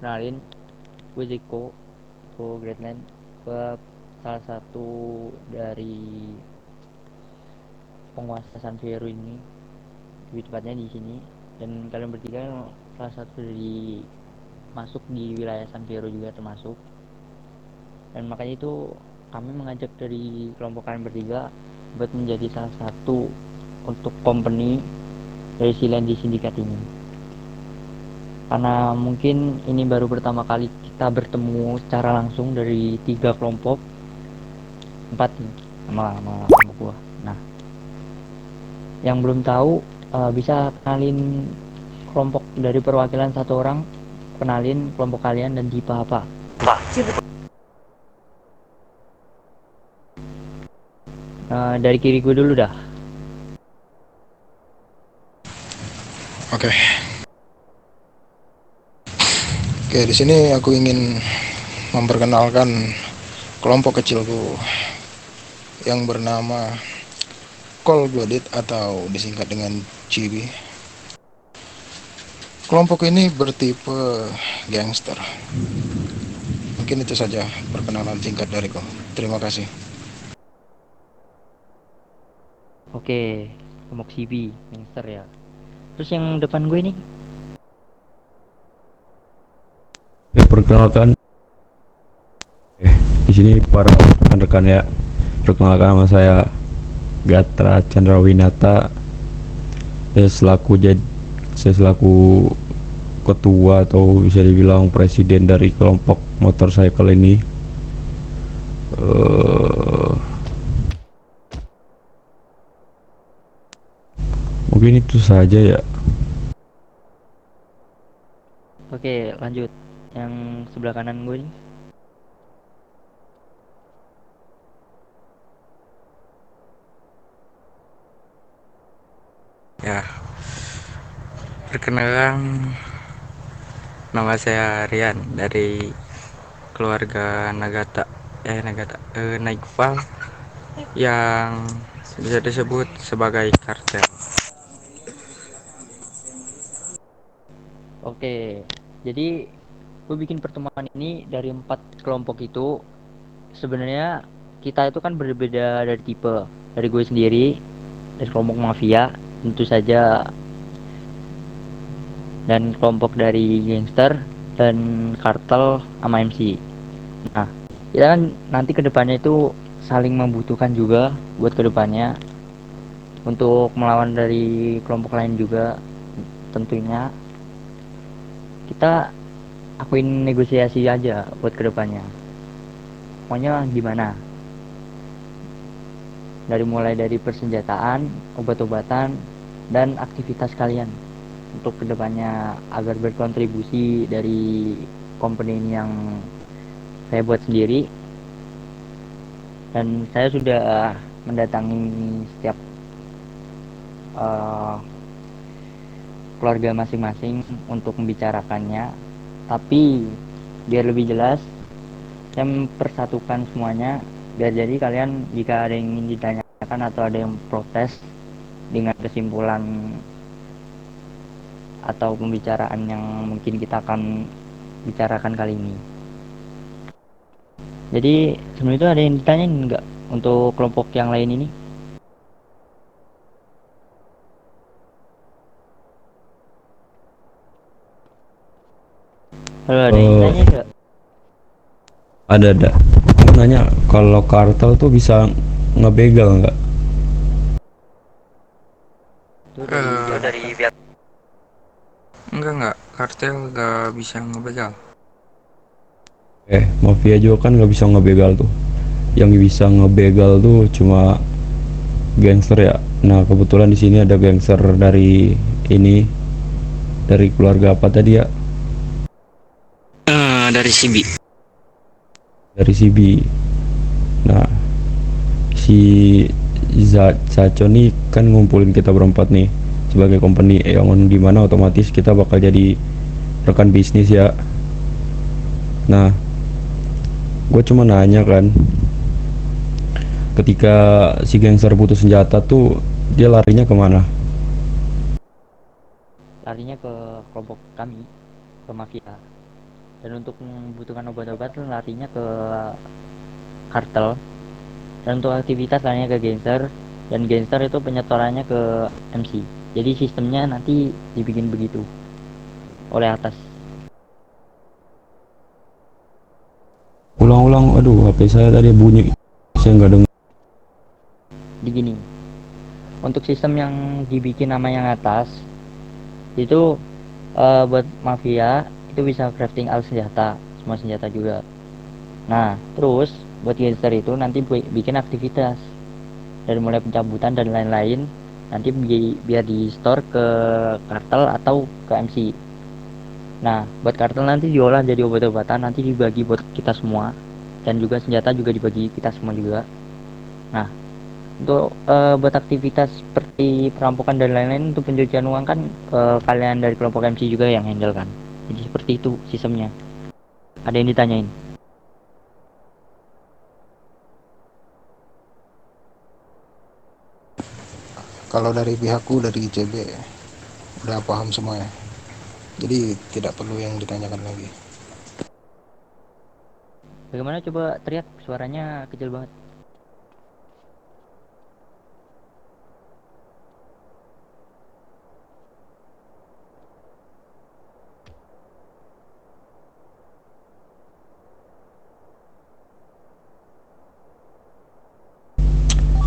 Kenalin, gue Ziko, gue Greatland, gue salah satu dari penguasa San Fierro ini, lebih tepatnya di sini. Dan kalian bertiga salah satu dari masuk di wilayah San Fierro juga termasuk. Dan makanya itu kami mengajak dari kelompok kalian bertiga buat menjadi salah satu untuk company dari Silendi Sindikat ini. Karena mungkin ini baru pertama kali kita bertemu secara langsung dari 3 kelompok, 4 nih sama gua. Nah, yang belum tahu bisa kenalin kelompok dari perwakilan satu orang, kenalin kelompok kalian dan tipe apa. Dari kiri gue dulu dah. Oke. Oke, di sini aku ingin memperkenalkan kelompok kecilku yang bernama Cold Blooded atau disingkat dengan CB. Kelompok ini bertipe gangster. Mungkin itu saja perkenalan singkat dariku. Terima kasih. Oke, kelompok CB, gangster ya. Terus yang depan gue nih. Ya, perkenalkan, di sini para rekan-rekan ya. Perkenalkan nama saya Gatra Chandrawinata. Saya selaku ketua atau bisa dibilang presiden dari kelompok motorcycle ini. Eh, Mungkin itu saja ya. Oke, lanjut. Yang sebelah kanan gue nih. Ya, perkenalkan nama saya Rian dari keluarga Naikval yang bisa disebut sebagai kartel. Oke, jadi gue bikin pertemuan ini dari 4 kelompok itu. Sebenarnya kita itu kan berbeda dari tipe. Dari gue sendiri, dari kelompok mafia, tentu saja, dan kelompok dari gangster dan kartel sama MC. Nah, kita kan nanti kedepannya itu saling membutuhkan juga buat kedepannya untuk melawan dari kelompok lain juga. Tentunya kita akuin negosiasi aja buat kedepannya. Pokoknya gimana? Mulai dari persenjataan, obat-obatan, dan aktivitas kalian untuk kedepannya agar berkontribusi dari company ini yang saya buat sendiri. Dan saya sudah mendatangi setiap uh, keluarga masing-masing untuk membicarakannya. Tapi biar lebih jelas, saya mempersatukan semuanya biar jadi kalian jika ada yang ingin ditanyakan atau ada yang protes dengan kesimpulan atau pembicaraan yang mungkin kita akan bicarakan kali ini. Jadi sebelum itu ada yang ditanyain nggak untuk kelompok yang lain ini? Halo, ada yang Eh, ditanya nggak? ada. Aku nanya kalau kartel tuh bisa ngebegal nggak? Itu dari Eh, pihak apa? enggak, kartel nggak bisa ngebegal. Mafia juga kan nggak bisa ngebegal tuh. Yang bisa ngebegal tuh cuma gangster ya. Nah, kebetulan di sini ada gangster dari ini, dari keluarga apa tadi ya? Dari Sibi. Dari CB. Nah, si Zaco nih kan ngumpulin kita berempat nih sebagai company yang dimana otomatis kita bakal jadi rekan bisnis ya. Nah, gue cuma nanya kan, ketika si gangster putus senjata tuh dia larinya kemana? Larinya ke kelompok kami, ke mafia. dan untuk membutuhkan obat-obat larinya ke kartel, dan untuk aktivitas lainnya ke gangster, dan gangster itu penyetorannya ke MC. Jadi sistemnya nanti dibikin begitu oleh atas. Ulang-ulang, aduh HP saya tadi bunyi, saya nggak dengar. Di gini, untuk sistem yang dibikin nama yang atas itu buat mafia itu bisa crafting alat senjata, semua senjata juga. Nah terus buat gangster itu nanti bikin aktivitas dari mulai pencabutan dan lain-lain, nanti biar di store ke kartel atau ke MC. Nah buat kartel nanti diolah jadi obat-obatan, nanti dibagi buat kita semua, dan juga senjata juga dibagi kita semua juga. Nah untuk buat aktivitas seperti perampokan dan lain-lain, untuk pencucian uang kan kalian dari kelompok MC juga yang handle kan. Jadi seperti itu sistemnya. Ada yang ditanyain? Kalau dari pihakku dari ICB udah paham semuanya. Jadi tidak perlu yang ditanyakan lagi. Bagaimana, coba teriak, suaranya kecil banget.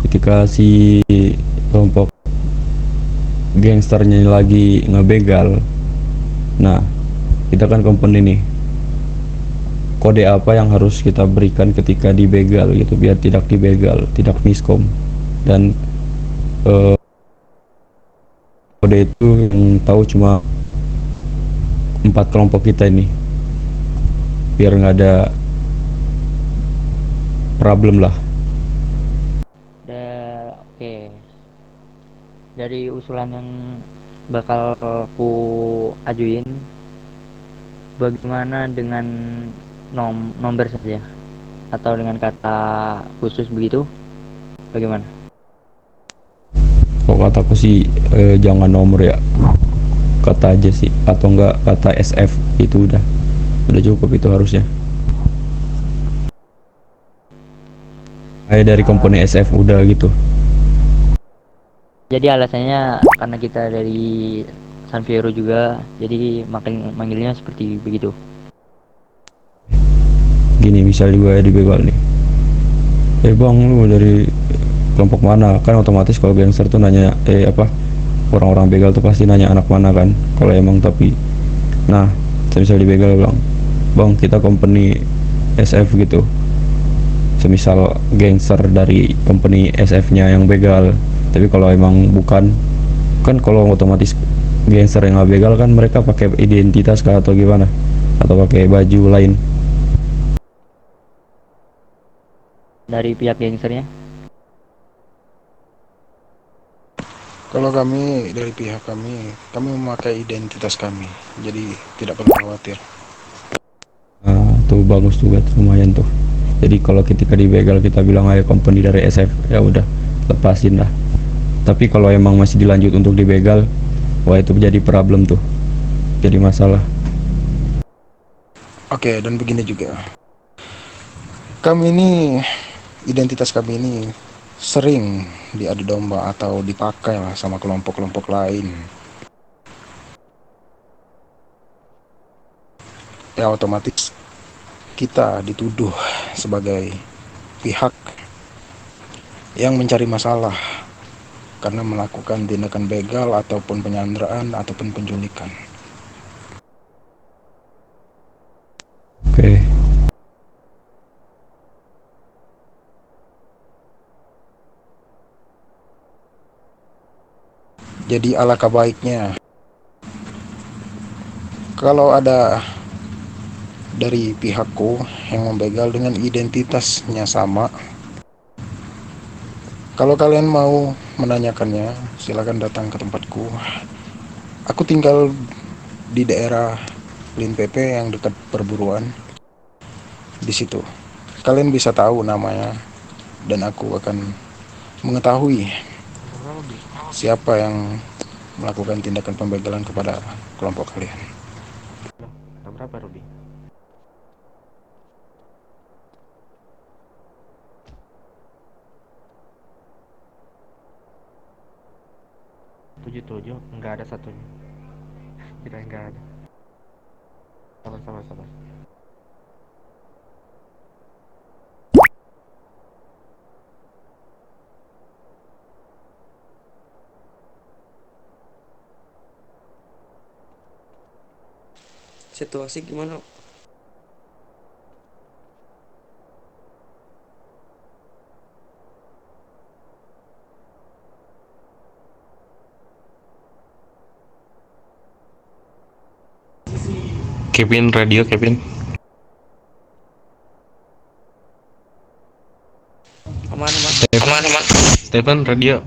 Ketika si kelompok gangsternya lagi ngebegal, nah kita kan company nih, kode apa yang harus kita berikan ketika dibegal gitu biar tidak dibegal, tidak miskom. Dan kode itu yang tahu cuma 4 kelompok kita ini, biar nggak ada problem lah. Oke, dari usulan yang bakal aku ajuin, bagaimana dengan nomor saja atau dengan kata khusus begitu, bagaimana? Kalau kataku sih jangan nomor ya, kata aja sih, atau enggak kata SF, itu udah cukup, itu harusnya. Kayak dari komponen SF udah gitu. Jadi alasannya karena kita dari San Fierro juga, jadi makin manggilnya seperti begitu. Gini, misal gue dibegal nih, bang lu dari kelompok mana, kan otomatis kalau gangster tuh nanya orang-orang begal tuh pasti nanya anak mana kan, kalau emang. Tapi nah semisal dibegal, bang kita company SF gitu, semisal gangster dari company SF nya yang begal. Tapi kalau emang bukan, kan kalau otomatis gangster yang nggak begal kan mereka pakai identitas kah atau gimana, atau pakai baju lain. Dari pihak gangsternya, Kalau kami dari pihak kami memakai identitas kami. Jadi tidak perlu khawatir. Nah, tuh bagus juga tuh, lumayan tuh. Jadi kalau ketika dibegal kita bilang ayo company dari SF, ya udah lepasin lah. Tapi kalau emang masih dilanjut untuk dibegal, wah itu jadi problem tuh, jadi masalah. Oke, dan begini juga. Kami ini, identitas kami ini sering diadu domba atau dipakai lah sama kelompok-kelompok lain. Ya otomatis kita dituduh sebagai pihak yang mencari masalah karena melakukan tindakan begal ataupun penyanderaan ataupun penculikan. Oke. Jadi alangkah baiknya kalau ada dari pihakku yang membegal dengan identitasnya sama, kalau kalian mau menanyakannya, silakan datang ke tempatku. Aku tinggal di daerah Lin PP yang dekat perburuan. Di situ kalian bisa tahu namanya dan aku akan mengetahui siapa yang melakukan tindakan pembegalan kepada kelompok kalian. berapa Ruby? 77 nggak ada satunya. Kira nggak ada. Sabar. Situasi gimana? Kevin radio Kevin. Aman. Stephen radio.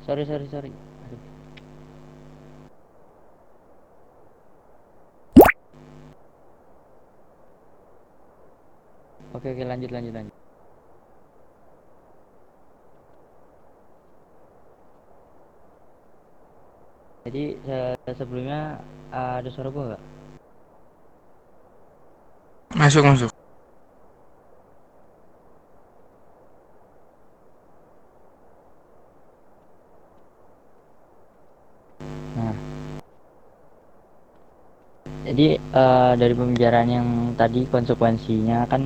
Sorry. Aduh. Oke, lanjut. Jadi sebelumnya ada suara gua nggak? Masuk. Nah, jadi dari pembicaraan yang tadi konsekuensinya kan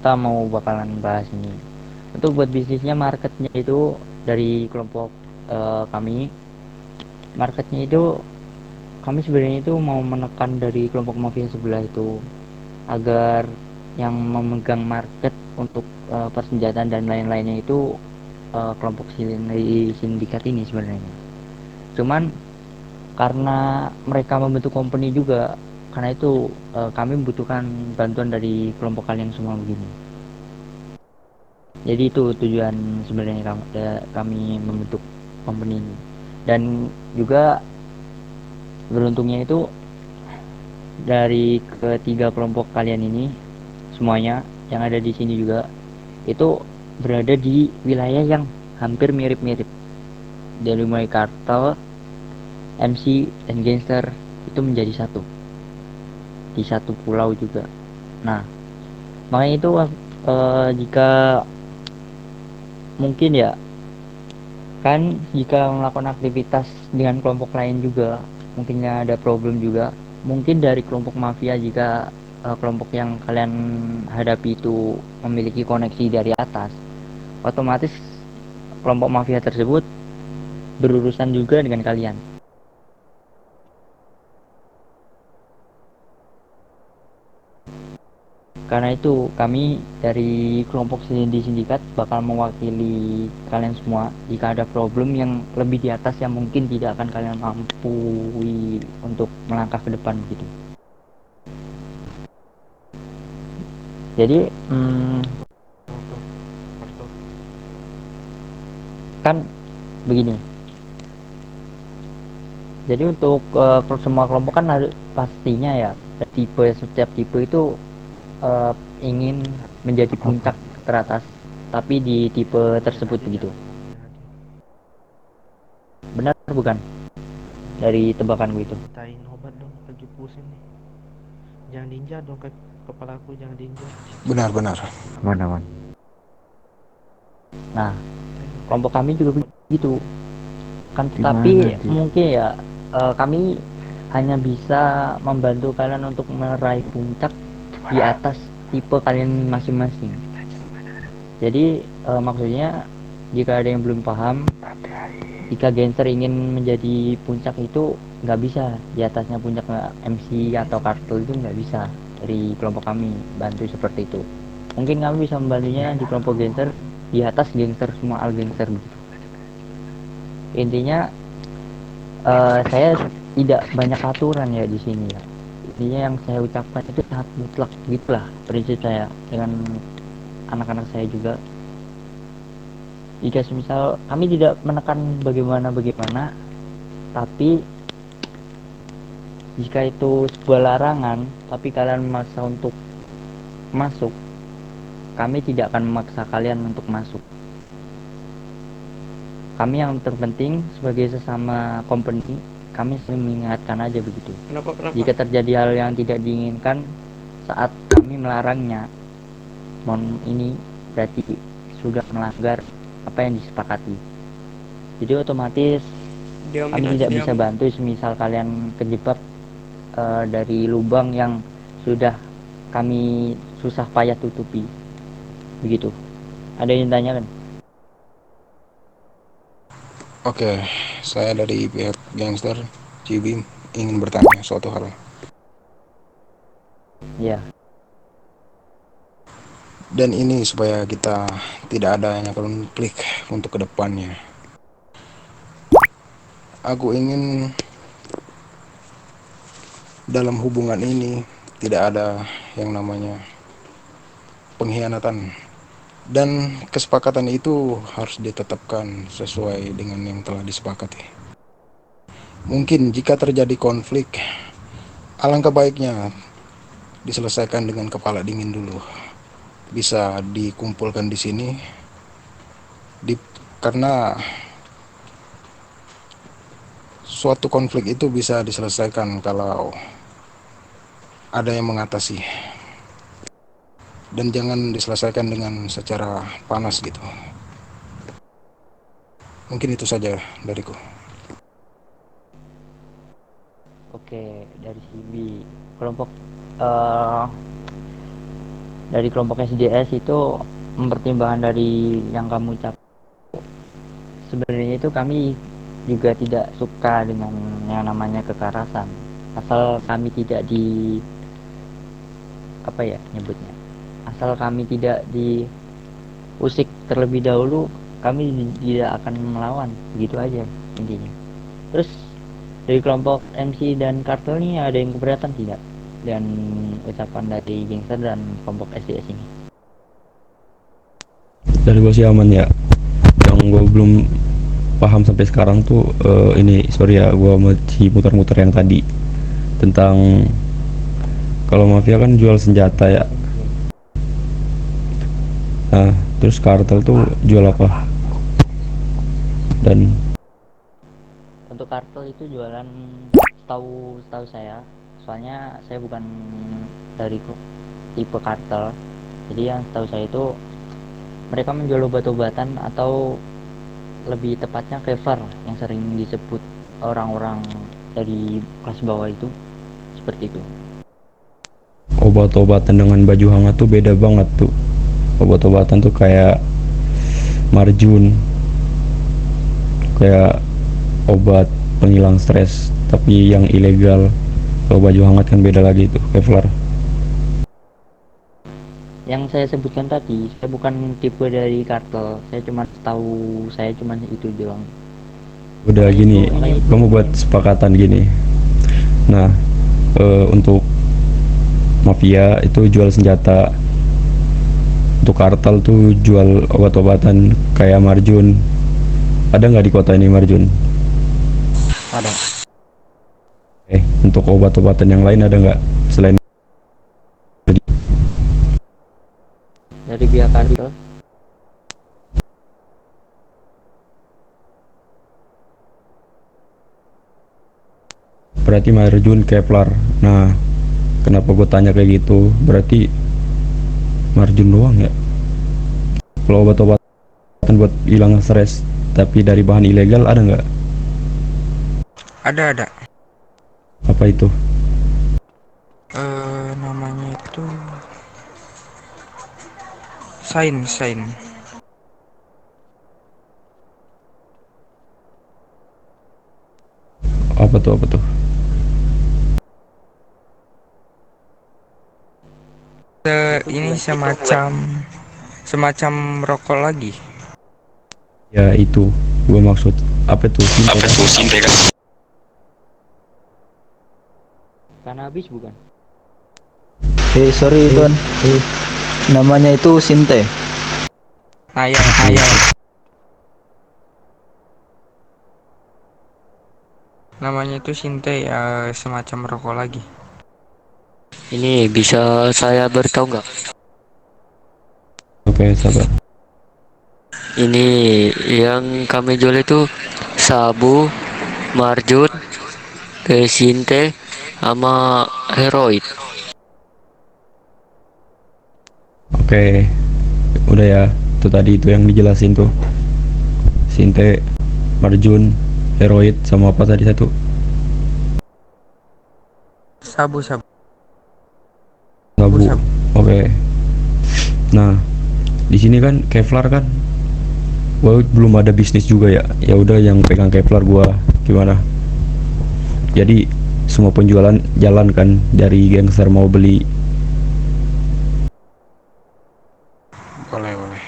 kita mau bakalan bahas ini. Untuk buat bisnisnya, marketnya itu dari kelompok kami, marketnya itu kami sebenarnya itu mau menekan dari kelompok mafia sebelah itu agar yang memegang market untuk persenjataan dan lain-lainnya itu kelompok sindikat ini sebenarnya. Cuman karena mereka membentuk company juga, karena itu kami membutuhkan bantuan dari kelompok kalian semua begini. Jadi itu tujuan sebenarnya kami membentuk company ini. Dan juga beruntungnya itu dari ketiga kelompok kalian ini semuanya yang ada di sini juga itu berada di wilayah yang hampir mirip-mirip, dari mulai kartel, MC, dan gangster itu menjadi satu di satu pulau juga. Nah, makanya itu jika mungkin ya kan, jika melakukan aktivitas dengan kelompok lain juga mungkinnya ada problem juga. Mungkin dari kelompok mafia, jika kelompok yang kalian hadapi itu memiliki koneksi dari atas, otomatis kelompok mafia tersebut berurusan juga dengan kalian. Karena itu kami dari kelompok sindikat bakal mewakili kalian semua jika ada problem yang lebih di atas yang mungkin tidak akan kalian mampu untuk melangkah ke depan gitu. Jadi kan begini. Jadi untuk semua kelompok kan harus pastinya ya setiap tipe itu ingin menjadi puncak teratas, tapi di tipe tersebut begitu. Benar bukan? Dari tebakanku itu. Mintain obat dong, lagi pusing nih. Jangan diinjak dong ke kepalaku, jangan diinjak. Benar. Aman. Nah, kelompok kami juga begitu kan, tapi mungkin ya kami hanya bisa membantu kalian untuk meraih puncak di atas tipe kalian masing-masing. Jadi maksudnya jika ada yang belum paham, jika gangster ingin menjadi puncak itu nggak bisa di atasnya puncak MC atau kartel, itu nggak bisa dari kelompok kami bantu seperti itu. Mungkin kami bisa membantunya di kelompok gangster di atas gangster, semua al gangster begitu. Intinya saya tidak banyak aturan ya di sini ya. Intinya yang saya ucapkan itu sangat mutlak gitulah prinsip saya dengan anak-anak saya juga. Jika semisal kami tidak menekan bagaimana, tapi jika itu sebuah larangan tapi kalian memaksa untuk masuk, kami tidak akan memaksa kalian untuk masuk. Kami yang terpenting sebagai sesama company, kami sering mengingatkan aja begitu. Kenapa? Jika terjadi hal yang tidak diinginkan saat kami melarangnya, ini berarti sudah melanggar apa yang disepakati. Jadi otomatis kami tidak bisa bantu semisal kalian kejebak dari lubang yang sudah kami susah payah tutupi. Begitu. Ada yang tanyakan? Oke, saya dari pihak gangster Cibim ingin bertanya suatu hal. Ya. Dan ini supaya kita tidak adanya konflik untuk kedepannya. Aku ingin dalam hubungan ini tidak ada yang namanya pengkhianatan. Dan kesepakatan itu harus ditetapkan sesuai dengan yang telah disepakati. Mungkin jika terjadi konflik, alangkah baiknya diselesaikan dengan kepala dingin dulu. Bisa dikumpulkan di sini, karena suatu konflik itu bisa diselesaikan kalau ada yang mengatasi. Dan jangan diselesaikan dengan secara panas gitu. Mungkin itu saja dariku. Oke, dari CB kelompok dari kelompok SDS itu mempertimbangkan dari yang kamu ucap. Sebenarnya itu kami juga tidak suka dengan yang namanya kekerasan, asal kami tidak asal kami tidak diusik terlebih dahulu, kami tidak akan melawan, begitu aja intinya. Terus dari kelompok MC dan Kartel ini ada yang keberatan tidak dan ucapan dari gangster dan kelompok SDS ini? Dari gue sih aman ya. Yang gue belum paham sampai sekarang tuh ini sorry ya, gue masih muter-muter yang tadi tentang kalau mafia kan jual senjata ya. Nah terus kartel tuh jual apa? Dan Untuk Kartel itu jualan, setahu saya, soalnya saya bukan dari tipe kartel, jadi yang setahu saya itu mereka menjual obat-obatan atau lebih tepatnya cover yang sering disebut orang-orang dari kelas bawah itu seperti itu. obat-obatan dengan baju hangat tuh beda banget tuh. Obat-obatan tuh kayak marjun, kayak obat penghilang stres tapi yang ilegal. Kalau baju hangat kan beda lagi tuh, Kevlar. Yang saya sebutkan tadi, saya bukan tipe dari kartel, saya cuma itu doang. Udah gini, kamu buat sepakatan gini. Nah, untuk mafia itu jual senjata, untuk kartel tuh jual obat-obatan kayak marjun. Ada nggak di kota ini marjun? Ada. Untuk obat-obatan yang lain ada nggak selain Dari pihak kartel? berarti marjun Kevlar. Nah, kenapa gue tanya kayak gitu? Berarti marjun doang ya? Kalau obat-obatan buat hilang stres tapi dari bahan ilegal ada nggak? Ada. Apa itu? Namanya itu Sain. Apa tuh? Ini semacam rokok lagi. Ya itu, gue maksud apa tuh? Sinte kan? Kanabis bukan? Sorry Don, namanya itu Sinte. Ayam. Namanya itu Sinte, semacam rokok lagi. Ini bisa saya beritahu nggak? Oke, sabar. Ini yang kami jual itu sabu, marjut, sinte, sama heroid. Oke, udah ya. itu tadi itu yang dijelasin tuh. Sinte, Marjun, Heroid sama apa tadi satu? Sabu sabu. Sabu. Sabu. Oke. Nah, di sini kan Kevlar kan, gua belum ada bisnis juga ya. Ya udah yang pegang Kevlar gua gimana? Jadi semua penjualan jalan kan dari gangster mau beli. Boleh, boleh.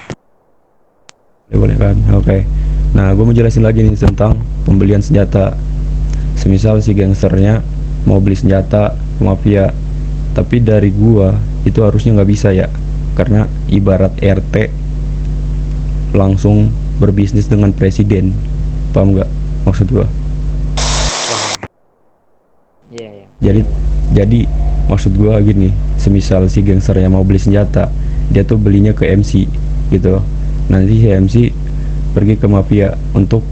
Boleh kan? Oke. Nah, gue mau jelasin lagi nih tentang pembelian senjata. Semisal si gangsternya mau beli senjata ke mafia, tapi dari gua itu harusnya nggak bisa ya, karena ibarat RT langsung berbisnis dengan presiden. Paham nggak maksud gua? Iya, iya. Jadi maksud gua gini, semisal si gangsternya mau beli senjata, dia tuh belinya ke MC gitu. Nanti si MC pergi ke mafia untuk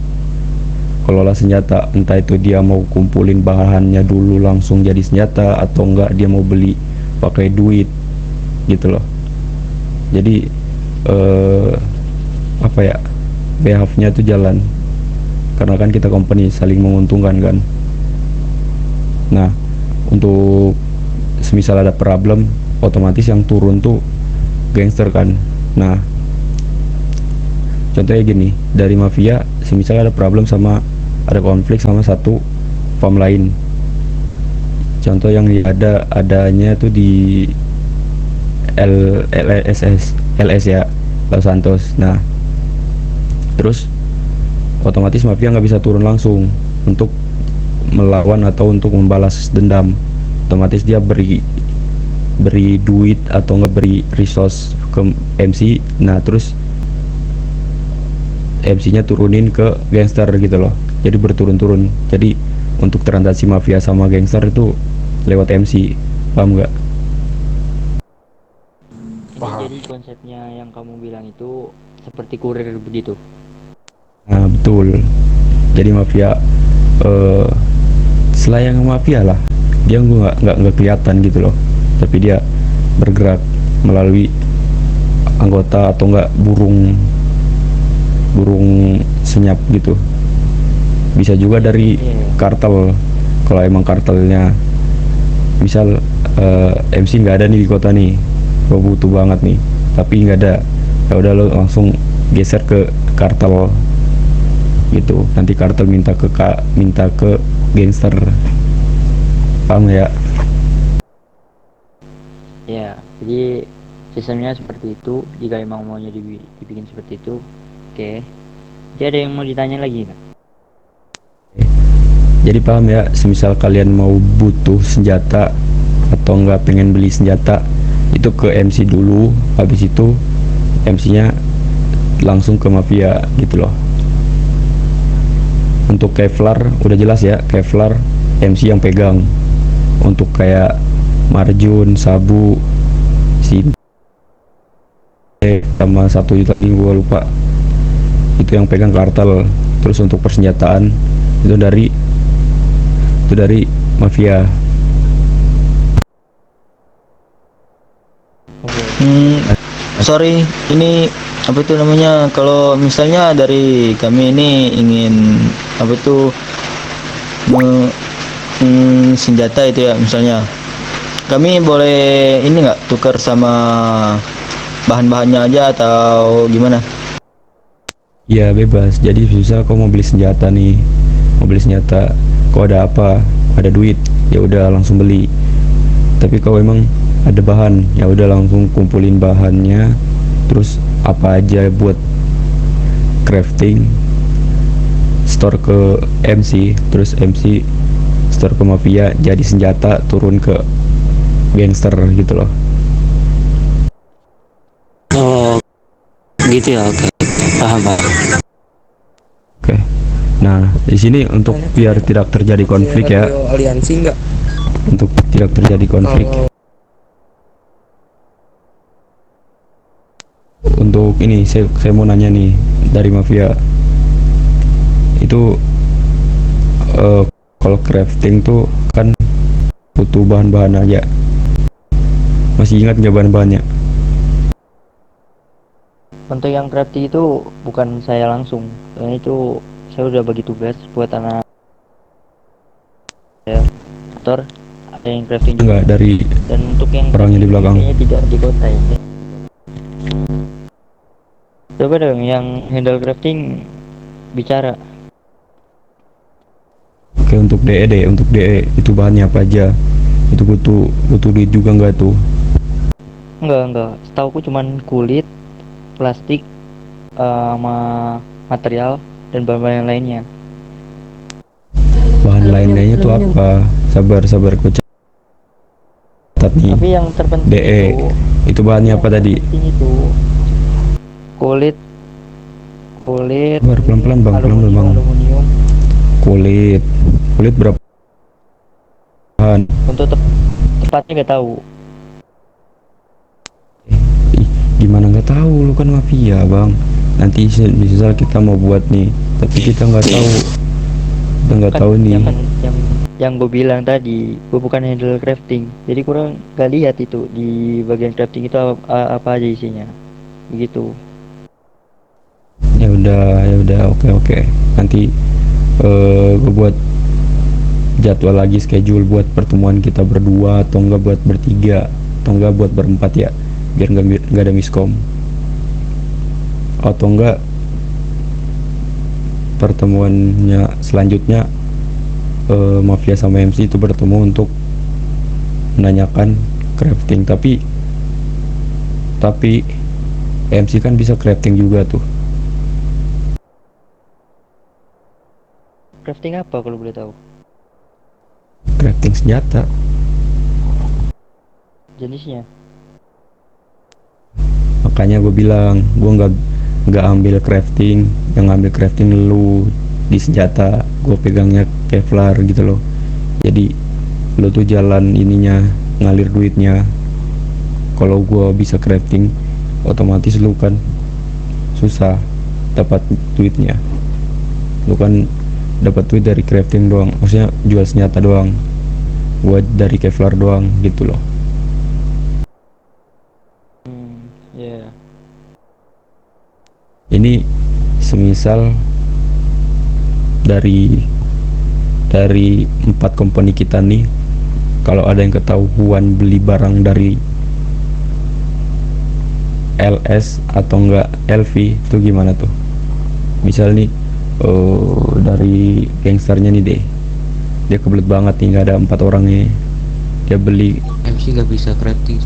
kelola senjata, entah itu dia mau kumpulin bahannya dulu langsung jadi senjata atau enggak dia mau beli pakai duit gitu loh. Jadi apa ya, behalf-nya tuh jalan, karena kan kita company saling menguntungkan kan. Nah, untuk semisal ada problem, otomatis yang turun tuh gangster kan. Nah, contohnya gini, dari mafia semisal ada problem sama, ada konflik sama satu farm lain. Contoh yang adanya tuh di LS ya, Los Santos. Nah, terus otomatis mafia nggak bisa turun langsung untuk melawan atau untuk membalas dendam. Otomatis dia beri duit atau nggak beri resource ke MC. Nah, terus MC-nya turunin ke gangster gitu loh. Jadi berturun-turun. Jadi untuk transaksi mafia sama gangster itu lewat MC. Paham nggak? Ini jadi konsepnya yang kamu bilang itu seperti kurir begitu. Nah, betul. Jadi mafia selayang mafia lah. Dia nggak kelihatan gitu loh. Tapi dia bergerak melalui anggota atau enggak burung senyap gitu. Bisa juga dari kartel, kalau emang kartelnya misal MC nggak ada nih di kota nih, lo butuh banget nih tapi nggak ada, ya udah lo langsung geser ke kartel gitu. Nanti kartel minta ke gangster. Paham ya? Ya, jadi sistemnya seperti itu. Jika emang maunya dibikin seperti itu, oke. Jadi ada yang mau ditanya lagi nggak? Jadi paham ya, semisal kalian mau butuh senjata atau nggak pengen beli senjata, itu ke MC dulu, habis itu MC-nya langsung ke mafia gitu loh. Untuk Kevlar udah jelas ya, Kevlar MC yang pegang. Untuk kayak Marjun, Sabu, sama satu juta ini gua lupa, itu yang pegang kartel. Terus untuk persenjataan itu dari mafia. Sorry, ini apa itu namanya? Kalau misalnya dari kami ini ingin apa itu senjata itu ya, misalnya kami boleh ini nggak tukar sama bahan-bahannya aja atau gimana? Ya bebas. Jadi susah kau mau beli senjata nih, kau ada apa, ada duit, ya udah langsung beli. Tapi kau emang ada bahan, ya udah langsung kumpulin bahannya, terus apa aja buat crafting, store ke MC, terus MC store ke mafia, jadi senjata turun ke gangster gitu loh. Oh, gitu ya. Oke. Paham. Oke. Nah, di sini untuk biar tidak terjadi konflik ya. Aliansi enggak? Untuk tidak terjadi konflik. Untuk ini saya mau nanya nih, dari mafia itu kalau crafting tuh kan butuh bahan-bahan aja. Masih ingat nggak bahan-bahannya? Untuk yang crafting itu bukan saya langsung, soalnya itu saya udah bagi tugas buat anak saya motor, ada yang crafting juga. Enggak dari Dan untuk yang orangnya di belakang. kayaknya tidak di kota ya. Coba dong yang handle crafting bicara. Oke, untuk DE deh, untuk DE itu bahannya apa aja? Itu butuh duit juga nggak tuh? Enggak. Setauku cuman kulit, plastik, sama material dan bahan-bahan lainnya. Bahan lainnya itu apa? Sabar gue catat nih. Tapi yang terpenting DE itu bahannya apa tadi? penting itu kulit, Sabar, pelan-pelan bang, pelan-pelan bang. aluminium. Kulit berapa bahan? Untuk tepatnya nggak tahu. Ih, gimana nggak tahu, lu kan mafia bang. Nanti misal kita mau buat nih, tapi kita nggak tahu nih. Yang gue bilang tadi, gue bukan handle crafting, jadi kurang gak lihat itu di bagian crafting itu apa aja isinya, begitu. Ya udah, oke. Nanti gue buat jadwal lagi, schedule buat pertemuan kita berdua atau enggak buat bertiga atau enggak buat berempat ya, biar nggak ada miskom, atau enggak pertemuannya selanjutnya Mafia sama MC itu bertemu untuk menanyakan crafting, tapi MC kan bisa crafting juga tuh. Crafting apa kalau boleh tahu? Crafting senjata. Jenisnya? Makanya gue bilang gue nggak ambil crafting, yang ngambil crafting lu di senjata, gue pegangnya Kevlar gitu loh. Jadi lu tuh jalan ininya, ngalir duitnya. Kalau gue bisa crafting, otomatis lu kan susah dapat duitnya. Lu kan dapat duit dari crafting doang, maksudnya jual senjata doang. Gue dari Kevlar doang gitu loh. Ya. Ini semisal dari 4 company kita nih, kalau ada yang ketahuan beli barang dari LS atau enggak LV itu gimana tuh? Misal nih dari gangsternya nih deh, dia kebelet banget nih, nggak ada 4 orangnya, dia beli MC nggak bisa crafting.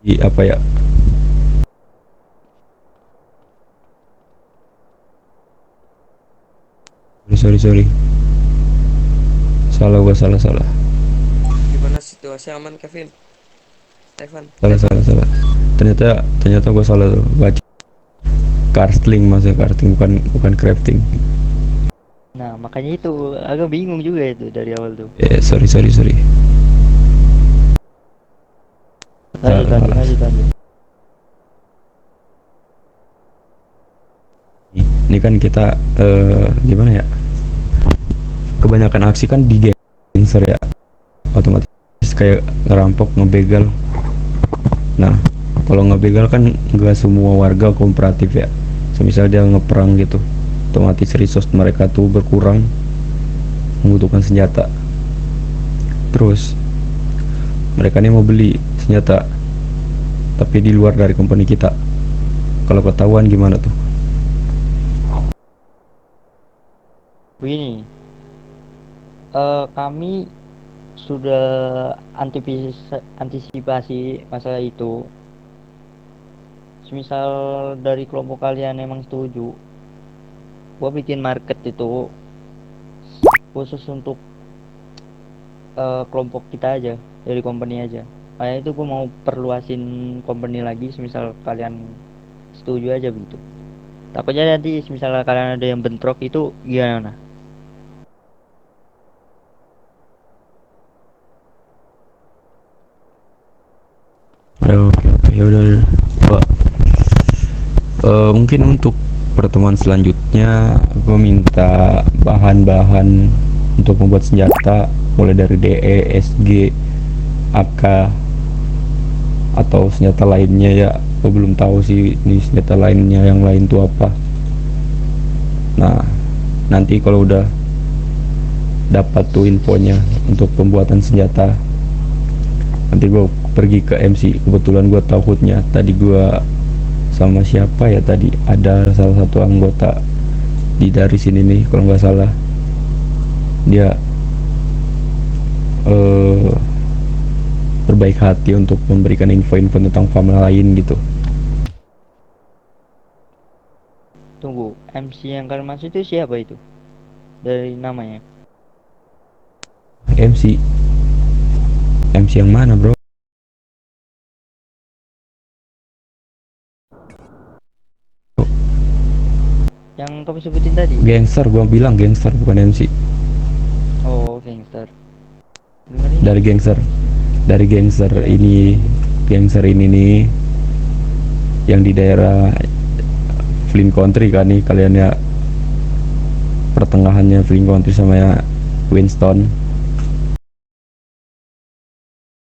di apa ya, sorry salah. Gimana situasi aman Kevin? Stefan. Salah. Ternyata gue salah tuh, baca castling, maksudnya casting bukan crafting. Nah, makanya itu agak bingung juga itu dari awal tuh. Sorry. Lanjut. Ini kan kita gimana ya, kebanyakan aksi kan di gangster ya, otomatis kayak ngerampok, ngebegal. Nah, kalau ngebegal kan nggak semua warga kooperatif ya. Semisal dia ngeperang gitu, otomatis resource mereka tuh berkurang, membutuhkan senjata. Terus mereka nih mau beli senjata tapi di luar dari company kita. Kalau ketahuan gimana tuh? Begini, kami sudah antisipasi masalah itu. Semisal dari kelompok kalian emang setuju, gua bikin market itu khusus untuk kelompok kita aja, dari company aja. Kayak itu gua mau perluasin company lagi, semisal kalian setuju aja begitu. Takutnya nanti misalnya kalian ada yang bentrok itu gimana? Oke, ya udah. Mungkin untuk pertemuan selanjutnya gue minta bahan-bahan untuk membuat senjata, mulai dari DE, SG, AK, atau senjata lainnya ya. Gue belum tahu sih ini senjata lainnya yang lain tuh apa. Nah, nanti kalau udah dapat tuh infonya untuk pembuatan senjata, nanti gue pergi ke MC. Kebetulan gue tahu HUD-nya. Tadi gue sama siapa ya tadi, ada salah satu anggota dari sini nih kalau nggak salah, dia berbaik hati untuk memberikan info-info tentang farm lain gitu. Tunggu, MC yang kalian maksud itu siapa itu? Dari namanya? MC yang mana bro? Yang kamu sebutin tadi? Gangster, gua bilang gangster bukan MC. Oh, gangster. Dengerin. Dari gangster ini nih yang di daerah Flint Country kan nih kalian ya, pertengahannya Flint Country sama ya Winston.